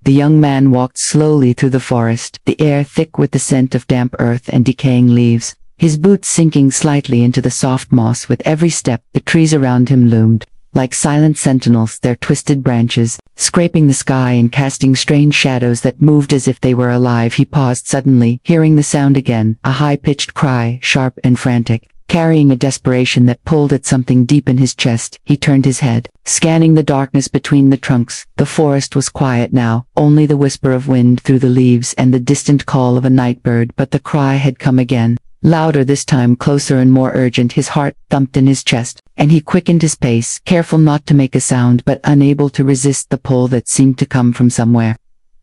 The young man walked slowly through the forest, the air thick with the scent of damp earth and decaying leaves, his boots sinking slightly into the soft moss with every step. The trees around him loomed like silent sentinels, their twisted branches scraping the sky and casting strange shadows that moved as if they were alive. He paused suddenly, hearing the sound again, a high-pitched cry, sharp and frantic, carrying a desperation that pulled at something deep in his chest. He turned his head, scanning the darkness between the trunks. The forest was quiet now, only the whisper of wind through the leaves and the distant call of a night bird. But the cry had come again. Louder this time, closer and more urgent. His heart thumped in his chest, and he quickened his pace, careful not to make a sound but unable to resist the pull that seemed to come from somewhere.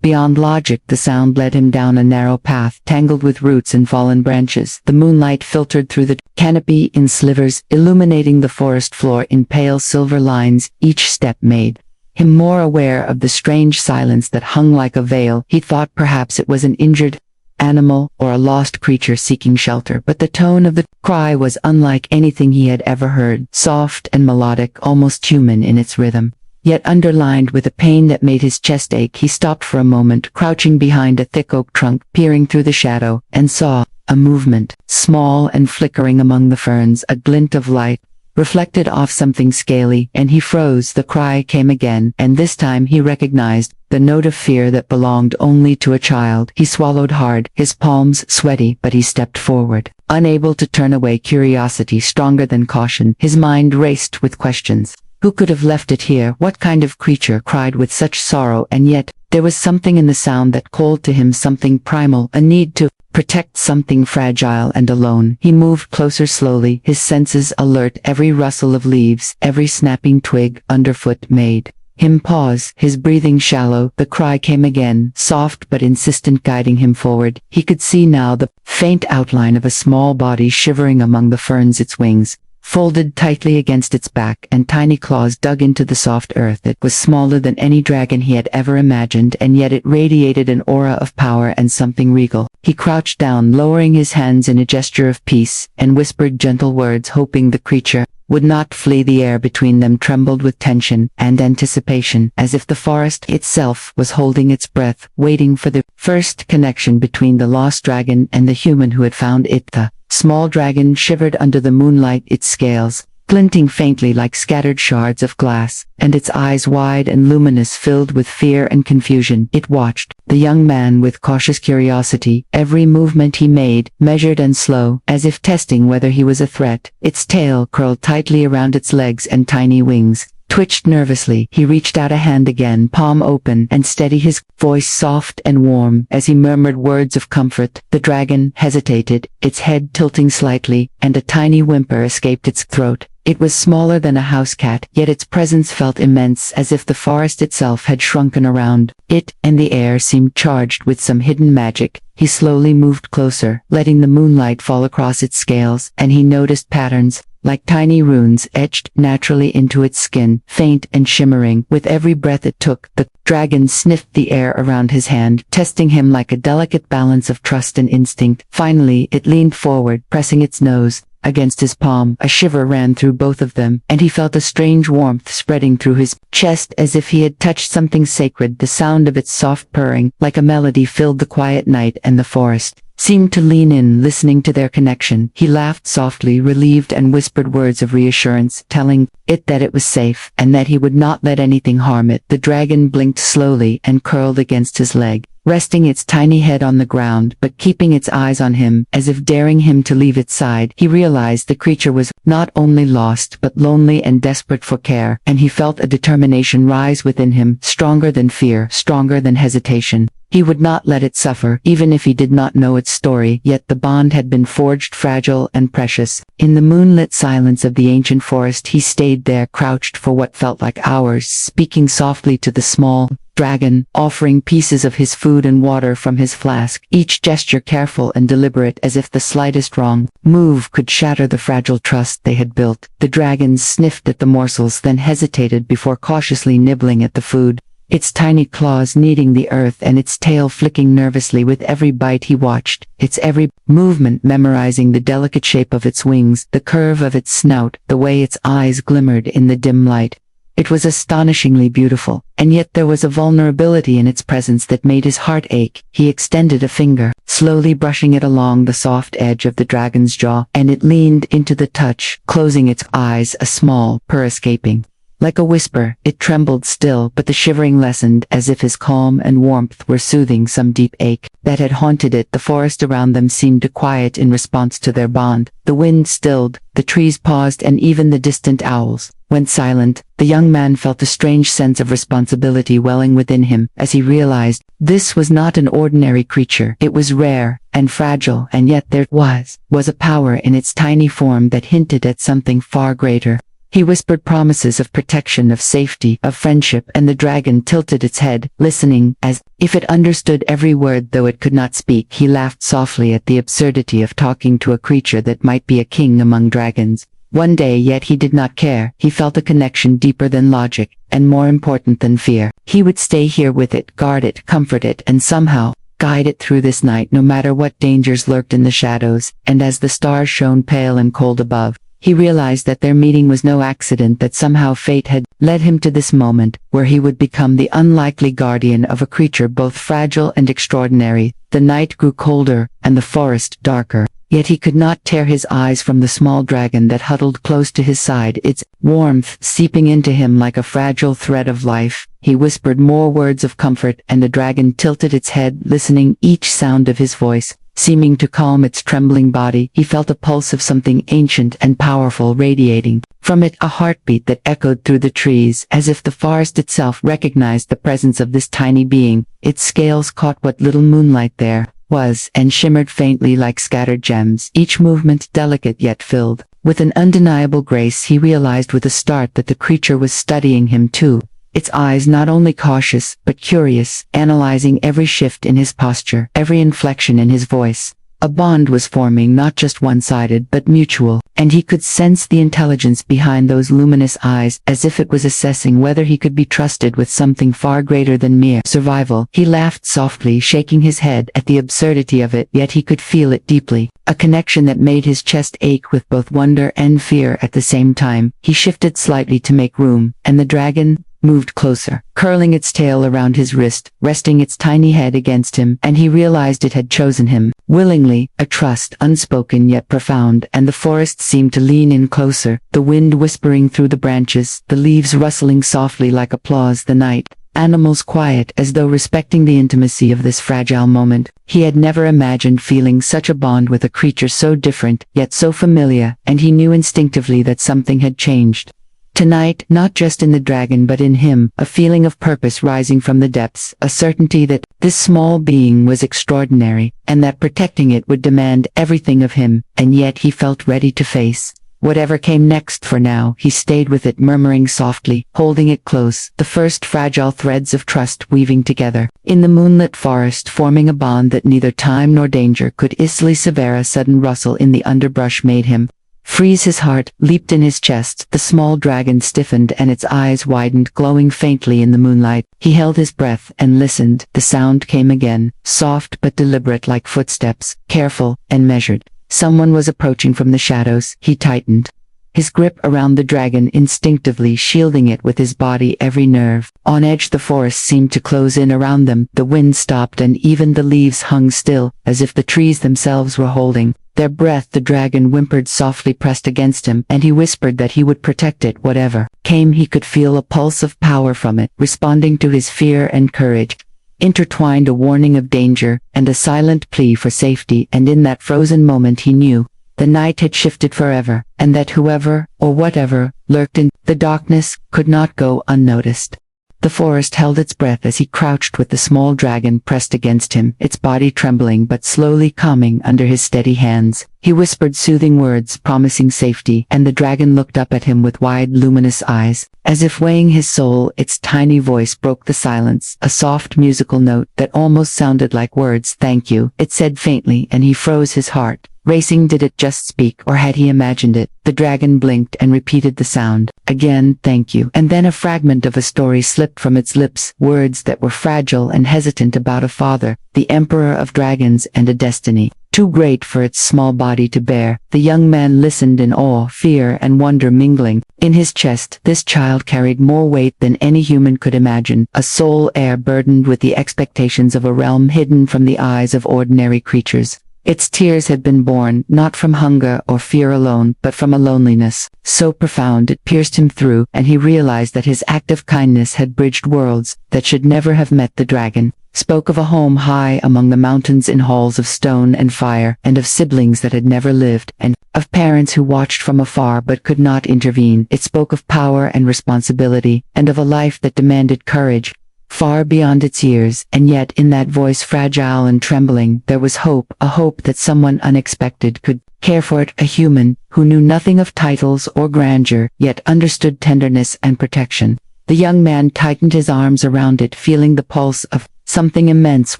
Beyond logic, the sound led him down a narrow path, tangled with roots and fallen branches. The moonlight filtered through the canopy in slivers, illuminating the forest floor in pale silver lines. Each step made him more aware of the strange silence that hung like a veil. He thought perhaps it was an injured animal or a lost creature seeking shelter, but the tone of the cry was unlike anything he had ever heard, soft and melodic, almost human in its rhythm, yet underlined with a pain that made his chest ache. He stopped for a moment, crouching behind a thick oak trunk, peering through the shadow, and saw a movement, small and flickering among the ferns, a glint of light reflected off something scaly, and he froze. The cry came again, and this time he recognized the note of fear that belonged only to a child. He swallowed hard, his palms sweaty, but he stepped forward, unable to turn away. Curiosity stronger than caution, his mind raced with questions. Who could have left it here? What kind of creature cried with such sorrow? And yet, there was something in the sound that called to him, something primal, a need to protect something fragile and alone. He moved closer slowly, his senses alert. Every rustle of leaves, every snapping twig underfoot made him pause, his breathing shallow. The cry came again, soft but insistent, guiding him forward. He could see now the faint outline of a small body shivering among the ferns, its wings folded tightly against its back, and tiny claws dug into the soft earth. It was smaller than any dragon he had ever imagined, and yet it radiated an aura of power and something regal. He crouched down, lowering his hands in a gesture of peace, and whispered gentle words, hoping the creature would not flee. The air between them trembled with tension and anticipation, as if the forest itself was holding its breath, waiting for the first connection between the lost dragon and the human who had found it. The small dragon shivered under the moonlight, its scales glinting faintly like scattered shards of glass, and its eyes wide and luminous, filled with fear and confusion. It watched the young man with cautious curiosity, every movement he made measured and slow, as if testing whether he was a threat. Its tail curled tightly around its legs, and tiny wings twitched nervously. He reached out a hand again, palm open and steady, his voice soft and warm as he murmured words of comfort. The dragon hesitated, its head tilting slightly, and a tiny whimper escaped its throat. It was smaller than a house cat, yet its presence felt immense, as if the forest itself had shrunken around it, and the air seemed charged with some hidden magic. He slowly moved closer, letting the moonlight fall across its scales, and he noticed patterns like tiny runes etched naturally into its skin, faint and shimmering. With every breath it took, the dragon sniffed the air around his hand, testing him like a delicate balance of trust and instinct. Finally, it leaned forward, pressing its nose against his palm. A shiver ran through both of them, and he felt a strange warmth spreading through his chest, as if he had touched something sacred. The sound of its soft purring, like a melody, filled the quiet night, and the forest seemed to lean in, listening to their connection. He laughed softly, relieved, and whispered words of reassurance, telling it that it was safe, and that he would not let anything harm it. The dragon blinked slowly and curled against his leg, resting its tiny head on the ground, but keeping its eyes on him, as if daring him to leave its side. He realized the creature was not only lost, but lonely and desperate for care, and he felt a determination rise within him, stronger than fear, stronger than hesitation. He would not let it suffer, even if he did not know its story. Yet the bond had been forged, fragile and precious. In the moonlit silence of the ancient forest, he stayed there, crouched for what felt like hours, speaking softly to the small dragon, offering pieces of his food and water from his flask, each gesture careful and deliberate, as if the slightest wrong move could shatter the fragile trust they had built. The dragon sniffed at the morsels, then hesitated before cautiously nibbling at the food, its tiny claws kneading the earth and its tail flicking nervously with every bite. He watched its every movement, memorizing the delicate shape of its wings, the curve of its snout, the way its eyes glimmered in the dim light. It was astonishingly beautiful, and yet there was a vulnerability in its presence that made his heart ache. He extended a finger, slowly brushing it along the soft edge of the dragon's jaw, and it leaned into the touch, closing its eyes, a small purr escaping. Like a whisper, it trembled still, but the shivering lessened, as if his calm and warmth were soothing some deep ache that had haunted it. The forest around them seemed to quiet in response to their bond. The wind stilled, the trees paused, and even the distant owls went silent. The young man felt a strange sense of responsibility welling within him as he realized this was not an ordinary creature. It was rare and fragile, and yet there was a power in its tiny form that hinted at something far greater. He whispered promises of protection, of safety, of friendship, and the dragon tilted its head, listening, as if it understood every word though it could not speak. He laughed softly at the absurdity of talking to a creature that might be a king among dragons. One day, yet he did not care. He felt a connection deeper than logic, and more important than fear. He would stay here with it, guard it, comfort it, and somehow guide it through this night, no matter what dangers lurked in the shadows. And as the stars shone pale and cold above, he realized that their meeting was no accident, that somehow fate had led him to this moment, where he would become the unlikely guardian of a creature both fragile and extraordinary. The night grew colder, and the forest darker. Yet he could not tear his eyes from the small dragon that huddled close to his side, its warmth seeping into him like a fragile thread of life. He whispered more words of comfort, and the dragon tilted its head, listening each sound of his voice, seeming to calm its trembling body. He felt a pulse of something ancient and powerful radiating from it, a heartbeat that echoed through the trees, as if the forest itself recognized the presence of this tiny being. Its scales caught what little moonlight there was, and shimmered faintly like scattered gems, each movement delicate yet filled with an undeniable grace. He realized with a start that the creature was studying him too, its eyes not only cautious but curious, analyzing every shift in his posture, every inflection in his voice. A bond was forming, not just one-sided but mutual, and he could sense the intelligence behind those luminous eyes, as if it was assessing whether he could be trusted with something far greater than mere survival. He laughed softly, shaking his head at the absurdity of it, yet he could feel it deeply, a connection that made his chest ache with both wonder and fear at the same time. He shifted slightly to make room, and the dragon moved closer, curling its tail around his wrist, resting its tiny head against him, and he realized it had chosen him willingly, a trust unspoken yet profound. And the forest seemed to lean in closer, the wind whispering through the branches, the leaves rustling softly like applause, the night animals quiet as though respecting the intimacy of this fragile moment. He had never imagined feeling such a bond with a creature so different, yet so familiar, and he knew instinctively that something had changed. Tonight, not just in the dragon but in him, a feeling of purpose rising from the depths, a certainty that this small being was extraordinary, and that protecting it would demand everything of him, and yet he felt ready to face whatever came next. For now, he stayed with it, murmuring softly, holding it close, the first fragile threads of trust weaving together in the moonlit forest, forming a bond that neither time nor danger could easily sever. A sudden rustle in the underbrush made him freeze. His heart leaped in his chest. The small dragon stiffened and its eyes widened, glowing faintly in the moonlight. He held his breath and listened. The sound came again, soft but deliberate, like footsteps, careful and measured. Someone was approaching from the shadows. He tightened his grip around the dragon, instinctively shielding it with his body, every nerve on edge. The forest seemed to close in around them. The wind stopped and even the leaves hung still, as if the trees themselves were holding their breath. The dragon whimpered softly, pressed against him, and he whispered that he would protect it whatever came. He could feel a pulse of power from it, responding to his fear and courage, intertwined, a warning of danger and a silent plea for safety. And in that frozen moment he knew the night had shifted forever, and that whoever or whatever lurked in the darkness could not go unnoticed. The forest held its breath as he crouched with the small dragon pressed against him, its body trembling but slowly calming under his steady hands. He whispered soothing words, promising safety, and the dragon looked up at him with wide, luminous eyes, as if weighing his soul. Its tiny voice broke the silence, a soft musical note that almost sounded like words. "Thank you," it said faintly, and he froze, his heart racing. Did it just speak, or had he imagined it? The dragon blinked and repeated the sound. Again, thank you. And then a fragment of a story slipped from its lips, words that were fragile and hesitant about a father, the emperor of dragons, and a destiny too great for its small body to bear. The young man listened in awe, fear, and wonder mingling. In his chest, this child carried more weight than any human could imagine, a soul heir burdened with the expectations of a realm hidden from the eyes of ordinary creatures. Its tears had been born, not from hunger or fear alone, but from a loneliness so profound it pierced him through, and he realized that his act of kindness had bridged worlds that should never have met. The dragon spoke of a home high among the mountains in halls of stone and fire, and of siblings that had never lived, and of parents who watched from afar but could not intervene. It spoke of power and responsibility, and of a life that demanded courage far beyond its years, and yet in that voice, fragile and trembling, there was hope, a hope that someone unexpected could care for it, a human who knew nothing of titles or grandeur, yet understood tenderness and protection. The young man tightened his arms around it, feeling the pulse of something immense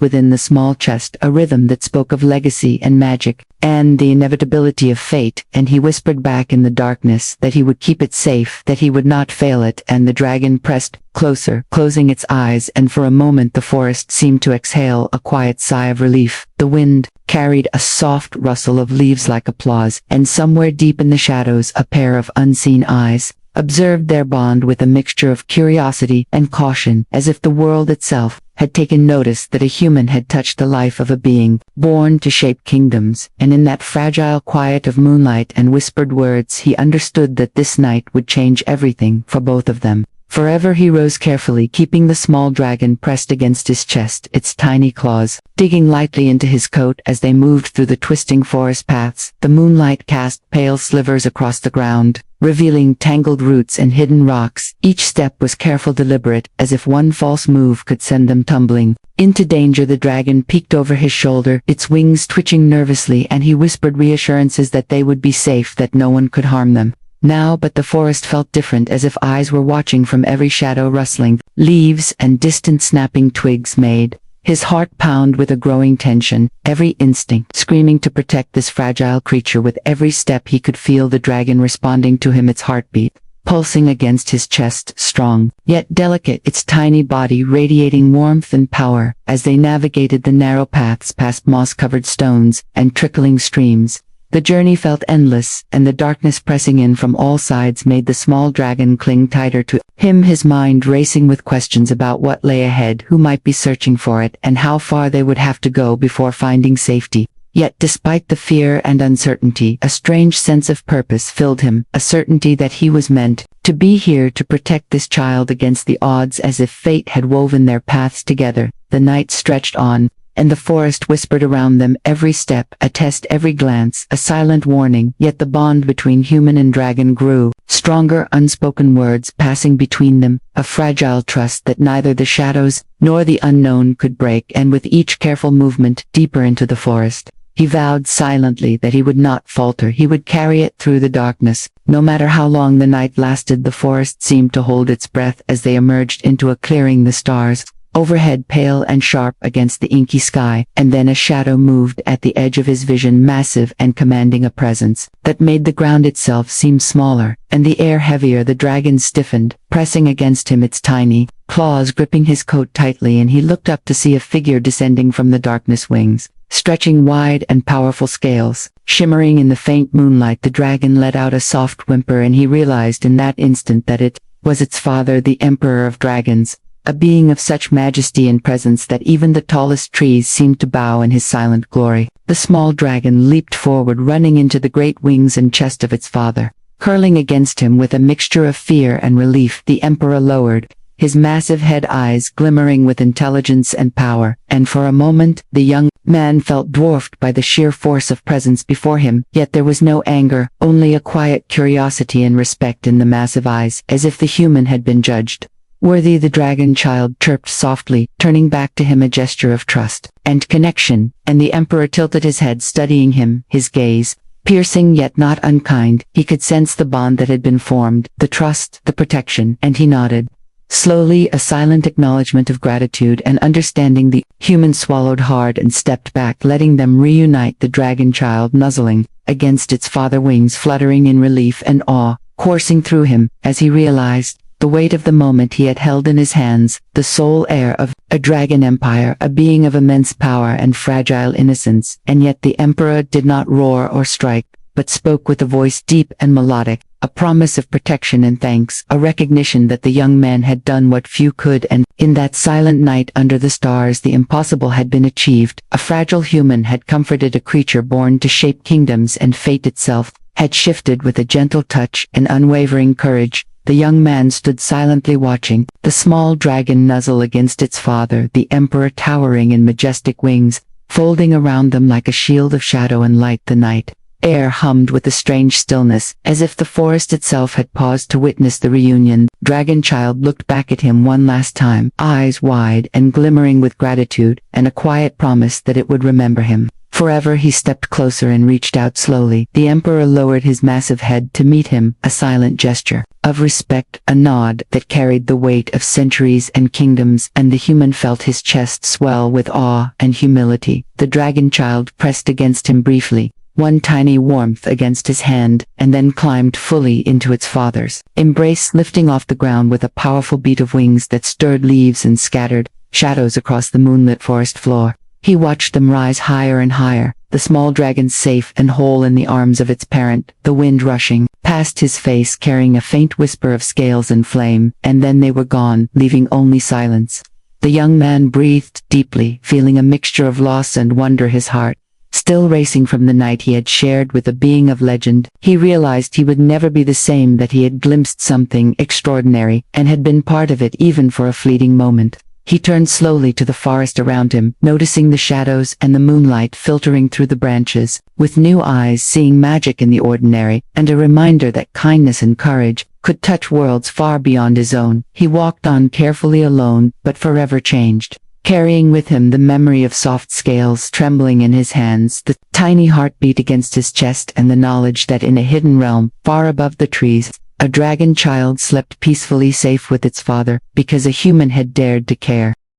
within the small chest, a rhythm that spoke of legacy and magic, and the inevitability of fate, and he whispered back in the darkness that he would keep it safe, that he would not fail it, and the dragon pressed closer, closing its eyes, and for a moment the forest seemed to exhale a quiet sigh of relief. The wind carried a soft rustle of leaves like applause, and somewhere deep in the shadows a pair of unseen eyes observed their bond with a mixture of curiosity and caution, as if the world itself had taken notice that a human had touched the life of a being born to shape kingdoms. And in that fragile quiet of moonlight and whispered words, he understood that this night would change everything for both of them. Forever. He rose carefully, keeping the small dragon pressed against his chest, its tiny claws digging lightly into his coat as they moved through the twisting forest paths. The moonlight cast pale slivers across the ground, revealing tangled roots and hidden rocks. Each step was careful, deliberate, as if one false move could send them tumbling into danger. The dragon peeked over his shoulder, its wings twitching nervously, and he whispered reassurances that they would be safe, that no one could harm them. Now, but the forest felt different, as if eyes were watching from every shadow. Rustling leaves and distant snapping twigs made his heart pound with a growing tension, every instinct screaming to protect this fragile creature. With every step he could feel the dragon responding to him, its heartbeat pulsing against his chest, strong yet delicate, its tiny body radiating warmth and power. As they navigated the narrow paths past moss-covered stones and trickling streams, the journey felt endless, and the darkness pressing in from all sides made the small dragon cling tighter to him, his mind racing with questions about what lay ahead, who might be searching for it, and how far they would have to go before finding safety. Yet despite the fear and uncertainty, a strange sense of purpose filled him, a certainty that he was meant to be here to protect this child against the odds, as if fate had woven their paths together. The night stretched on, and the forest whispered around them, every step a test, every glance a silent warning. Yet the bond between human and dragon grew stronger, unspoken words passing between them, a fragile trust that neither the shadows nor the unknown could break. And with each careful movement deeper into the forest, he vowed silently that he would not falter. He would carry it through the darkness, no matter how long the night lasted. The forest seemed to hold its breath as they emerged into a clearing, the stars overhead pale and sharp against the inky sky, and then a shadow moved at the edge of his vision, massive and commanding, a presence that made the ground itself seem smaller, and the air heavier. The dragon stiffened, pressing against him, its tiny claws gripping his coat tightly, and he looked up to see a figure descending from the darkness, wings stretching wide and powerful scales shimmering in the faint moonlight. The dragon let out a soft whimper, and he realized in that instant that it was its father, the emperor of dragons, a being of such majesty and presence that even the tallest trees seemed to bow in his silent glory. The small dragon leaped forward, running into the great wings and chest of its father, curling against him with a mixture of fear and relief. The emperor lowered his massive head, eyes glimmering with intelligence and power, and for a moment the young man felt dwarfed by the sheer force of presence before him. Yet there was no anger, only a quiet curiosity and respect in the massive eyes, as if the human had been judged worthy. The dragon child chirped softly, turning back to him, a gesture of trust and connection, and the emperor tilted his head, studying him, his gaze piercing yet not unkind. He could sense the bond that had been formed, the trust, the protection, and he nodded. Slowly, a silent acknowledgement of gratitude and understanding, the human swallowed hard and stepped back, letting them reunite, the dragon child nuzzling against its father, wings fluttering in relief and awe coursing through him as he realized the weight of the moment he had held in his hands, the sole heir of a dragon empire, a being of immense power and fragile innocence. And yet the emperor did not roar or strike, but spoke with a voice deep and melodic, a promise of protection and thanks, a recognition that the young man had done what few could, and in that silent night under the stars the impossible had been achieved. A fragile human had comforted a creature born to shape kingdoms, and fate itself had shifted with a gentle touch and unwavering courage. The young man stood silently watching the small dragon nuzzle against its father, the emperor towering in majestic wings, folding around them like a shield of shadow and light. The night air hummed with a strange stillness, as if the forest itself had paused to witness the reunion. Dragon child looked back at him one last time, eyes wide and glimmering with gratitude, and a quiet promise that it would remember him forever. He stepped closer and reached out slowly. The emperor lowered his massive head to meet him, a silent gesture of respect, a nod that carried the weight of centuries and kingdoms, and the human felt his chest swell with awe and humility. The dragon child pressed against him briefly, one tiny warmth against his hand, and then climbed fully into its father's embrace, lifting off the ground with a powerful beat of wings that stirred leaves and scattered shadows across the moonlit forest floor. He watched them rise higher and higher, the small dragon safe and whole in the arms of its parent, the wind rushing past his face carrying a faint whisper of scales and flame, and then they were gone, leaving only silence. The young man breathed deeply, feeling a mixture of loss and wonder, his heart still racing from the night he had shared with a being of legend. He realized he would never be the same, that he had glimpsed something extraordinary, and had been part of it even for a fleeting moment. He turned slowly to the forest around him, noticing the shadows and the moonlight filtering through the branches, with new eyes seeing magic in the ordinary, and a reminder that kindness and courage could touch worlds far beyond his own. He walked on carefully, alone, but forever changed, carrying with him the memory of soft scales trembling in his hands, the tiny heartbeat against his chest, and the knowledge that in a hidden realm, far above the trees, a dragon child slept peacefully, safe with its father, because a human had dared to care.